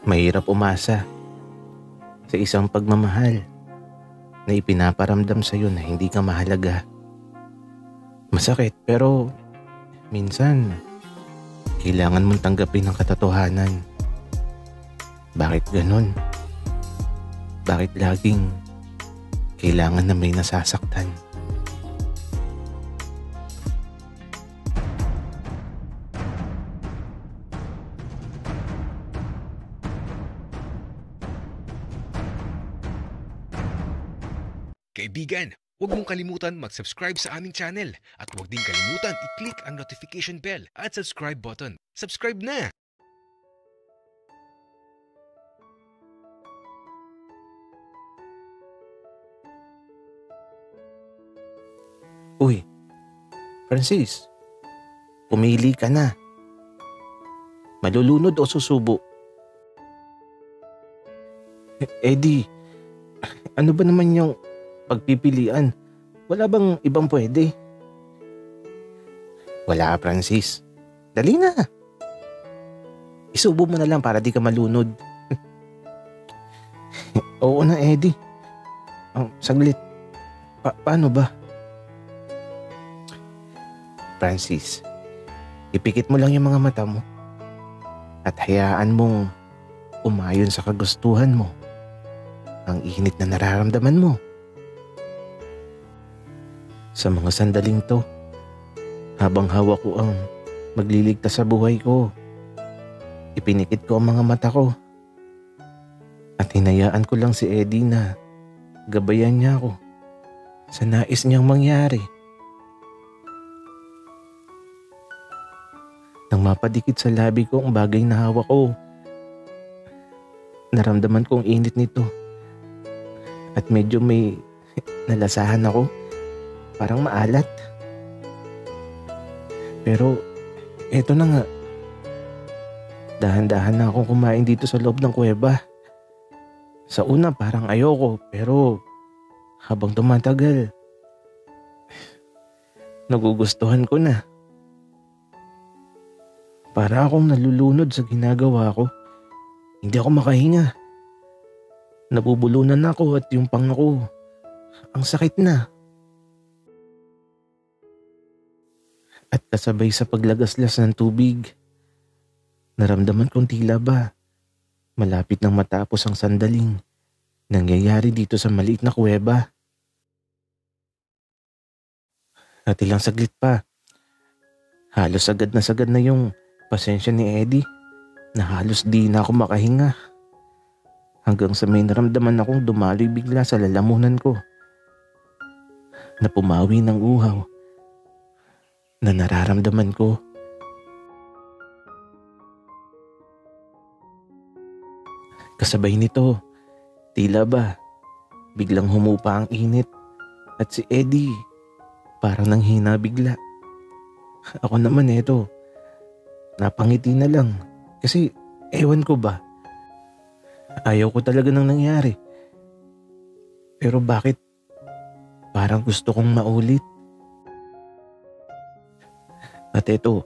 Mahirap umasa sa isang pagmamahal na ipinaparamdam sa'yo na hindi ka mahalaga. Masakit pero minsan kailangan mong tanggapin ang katotohanan. Bakit ganun? Bakit laging kailangan na may nasasaktan? Kaibigan, huwag mong kalimutan mag-subscribe sa aming channel at huwag din kalimutan i-click ang notification bell at subscribe button. Subscribe na! Uy, Francis, pumili ka na. Malulunod o susubo? Eddie, ano ba naman yung pagpipilian? Wala bang ibang pwede? Wala, Francis. Dali na. Isubo mo na lang para di ka malunod. Oo na, Eddie. Saglit. Paano ba? Francis, ipikit mo lang yung mga mata mo at hayaan mong umayon sa kagustuhan mo ang init na nararamdaman mo. Sa mga sandaling to, habang hawak ko ang magliligtas sa buhay ko, ipinikit ko ang mga mata ko at hinayaan ko lang si Eddie na gabayan niya ako sa nais niyang mangyari. Nang mapadikit sa labi ko ang bagay na hawak ko, naramdaman kong init nito at medyo may nalasahan ako, parang maalat. Pero eto na nga, dahan-dahan na akong kumain dito sa loob ng kuweba. Sa una parang ayoko, pero habang tumatagal, nagugustuhan ko na. Para akong nalulunod sa ginagawa ko. Hindi ako makahinga. Nabubulunan ako at yung panga ko, ang sakit na. At kasabay sa paglagaslas ng tubig, naramdaman kong tila ba malapit nang matapos ang sandaling nangyayari dito sa maliit na kuweba. At ilang saglit pa, halos sagad na yung pasensya ni Eddie na halos di na ako makahinga. Hanggang sa may naramdaman akong dumaloy bigla sa lalamunan ko na pumawi ng uhaw na nararamdaman ko. Kasabay nito, tila ba biglang humupa ang init at si Eddie parang nanghina bigla. Ako naman eto, napangiti na lang kasi ewan ko ba, ayaw ko talaga nang nangyari. Pero bakit parang gusto kong maulit? At eto,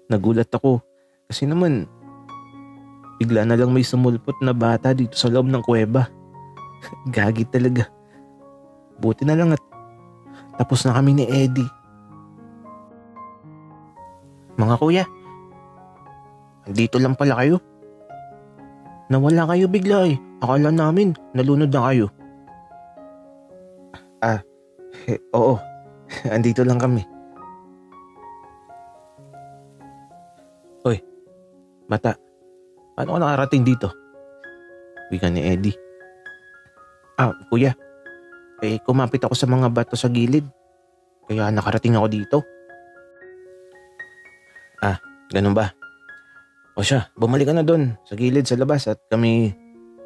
nagulat ako kasi naman bigla na lang may sumulpot na bata dito sa loob ng kuweba. Gagi talaga. Buti na lang at tapos na kami ni Eddie. Mga kuya, andito lang pala kayo. Nawala kayo bigla eh. Akala namin nalunod na kayo. Oo. Andito lang kami. Hoy, bata. Paano ka nakarating dito? Wika ni Eddie. Kuya. Kumapit ako sa mga bato sa gilid. Kaya nakarating ako dito. Ganun ba? O siya, bumalik ka na doon sa gilid sa labas at kami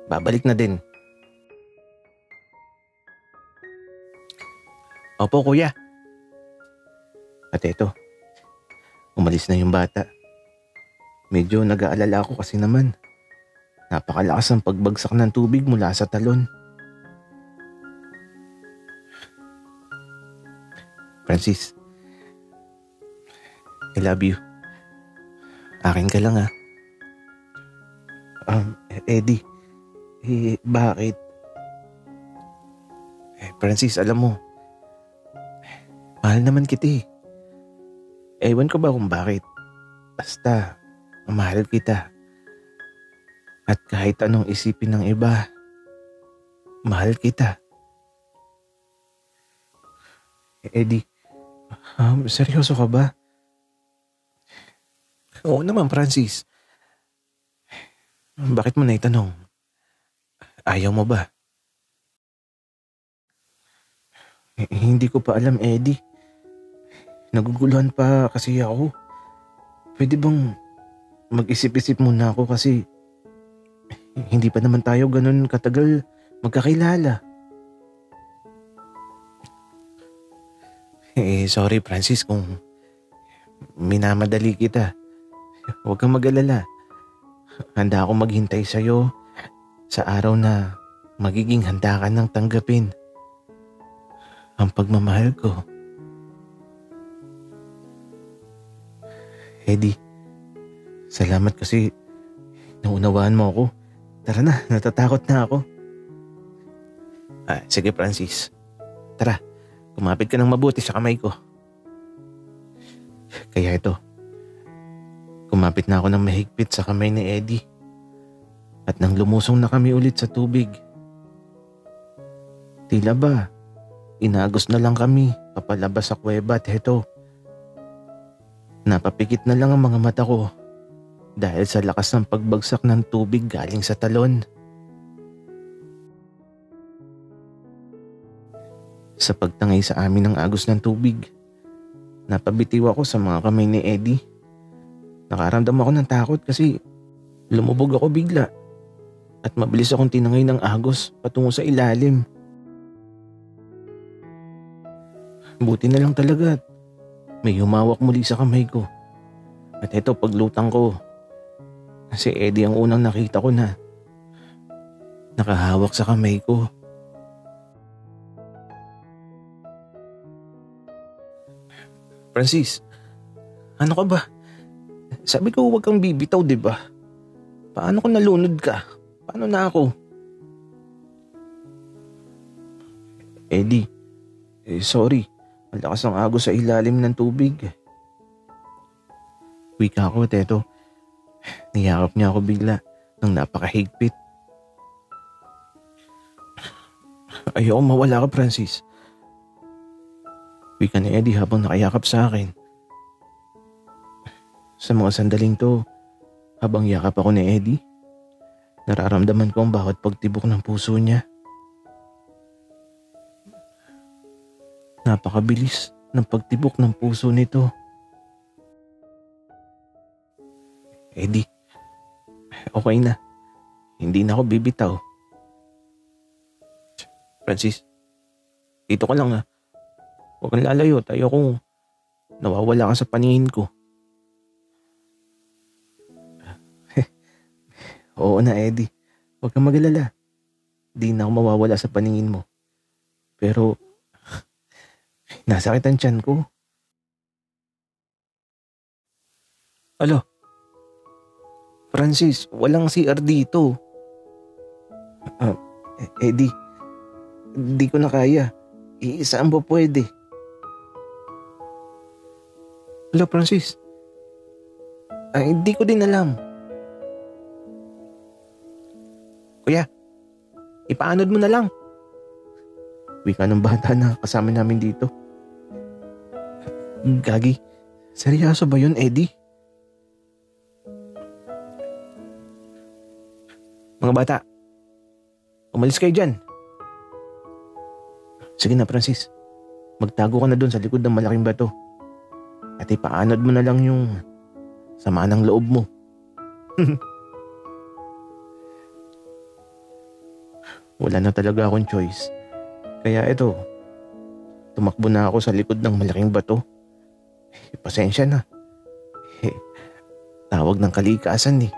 babalik na din. Opo kuya. At eto, umalis na yung bata. Medyo nag-aalala ako kasi naman napakalakas ang pagbagsak ng tubig mula sa talon. Francis, I love you. Akin ka lang Eddie, bakit? Francis, alam mo, mahal naman kita eh. Ewan ko ba kung bakit. Basta, mahal kita. At kahit anong isipin ng iba, mahal kita. Eddie, seryoso ka ba? Oo naman, Francis. Bakit mo naitanong? Ayaw mo ba? Hindi ko pa alam, Eddie. Naguguluhan pa kasi ako. Pwede bang mag-isip-isip muna ako kasi hindi pa naman tayo ganun katagal magkakilala. Sorry Francis kung minamadali kita. Huwag kang mag-alala. Handa akong maghintay sa'yo sa araw na magiging handa ka nang tanggapin ang pagmamahal ko. Eddie, salamat kasi naunawaan mo ako. Tara na, natatakot na ako. Sige Francis. Tara, kumapit ka ng mabuti sa kamay ko. Kaya ito, kumapit na ako ng mahigpit sa kamay ni Eddie. At nang lumusong na kami ulit sa tubig, tila ba, inagos na lang kami papalabas sa kuweba at heto, napapikit na lang ang mga mata ko dahil sa lakas ng pagbagsak ng tubig galing sa talon. Sa pagtangay sa amin ng agos ng tubig, napabitiw ako sa mga kamay ni Eddie. Nakaramdam ako ng takot kasi lumubog ako bigla at mabilis akong tinangay ng agos patungo sa ilalim. Buti na lang talaga at may humawak muli sa kamay ko. At eto paglutang ko, si Eddie ang unang nakita ko na nakahawak sa kamay ko. Francis, ano ka ba? Sabi ko huwag kang bibitaw, di ba? Paano kung nalunod ka? Paano na ako? Eddie, sorry. Malakas ang agos sa ilalim ng tubig. Wika ko, teto. Niyakap niya ako bigla nang napakahigpit. Ayaw mawala ka, Francis. Wika ni Eddie habang nakayakap sa akin. Sa mga sandaling to, habang yakap ako ni Eddie, nararamdaman ko ang bawat pagtibok ng puso niya. Napakabilis ng pagtibok ng puso nito. Eddie, okay na. Hindi na ako bibitaw. Francis, dito ka lang ha. Huwag kang lalayo. Tayo kung nawawala ka sa paningin ko. Oo na, Eddie. Huwag kang mag-alala. Di na ako mawawala sa paningin mo. Pero, nasakit ang tiyan ko. Alo? Francis, walang CR dito. Eddie, di ko na kaya. Saan ba pwede? Alo, Francis? Hindi ko din alam. Kuya, ipaanod mo na lang. Wika ng bata na kasama namin dito. Gagi, seryoso ba yun, Eddie? Mga bata, umalis kayo dyan. Sige na, Francis. Magtago ka na doon sa likod ng malaking bato. At ipaanod mo na lang yung sama ng loob mo. Wala na talaga akong choice. Kaya ito, tumakbo na ako sa likod ng malaking bato. Pasensya na. Tawag ng kalikasan eh.